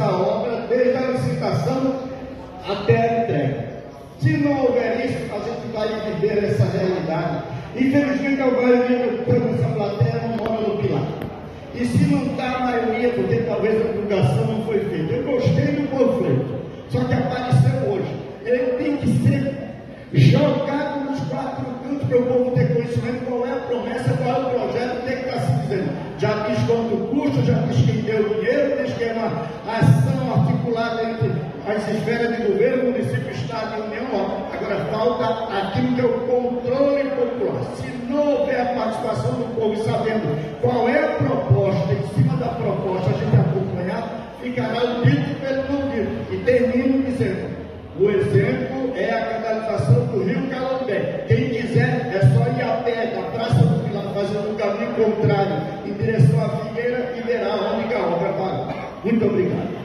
essa obra desde a licitação até a entrega. Se não houver isso, a gente vai viver essa realidade. Infelizmente, a maioria do povo dessa plateia não mora no Pilar. E se não está a maioria, porque talvez a divulgação não foi feita. Eu gostei do conflito, só que apareceu hoje. Ele tem que ser jogado nos quatro cantos para o povo ter conhecimento qual é a promessa, qual é o projeto, tem que estar se dizendo. Já diz quanto custa, já diz quem deu o dinheiro, diz que é uma ação articulada entre as esferas de governo, município, Estado e União. Agora falta aquilo que é o controle popular. Se não houver a participação do povo sabendo qual é a proposta, em cima da proposta a gente acompanhar, ficará o dito pelo não dito. E termino dizendo, o exemplo é a canalização do Rio Calambé. Quem quiser é só ir a pé da Praça do Pilar, fazendo o caminho contrário em direção à Figueira, e verá onde a obra vai. Muito obrigado.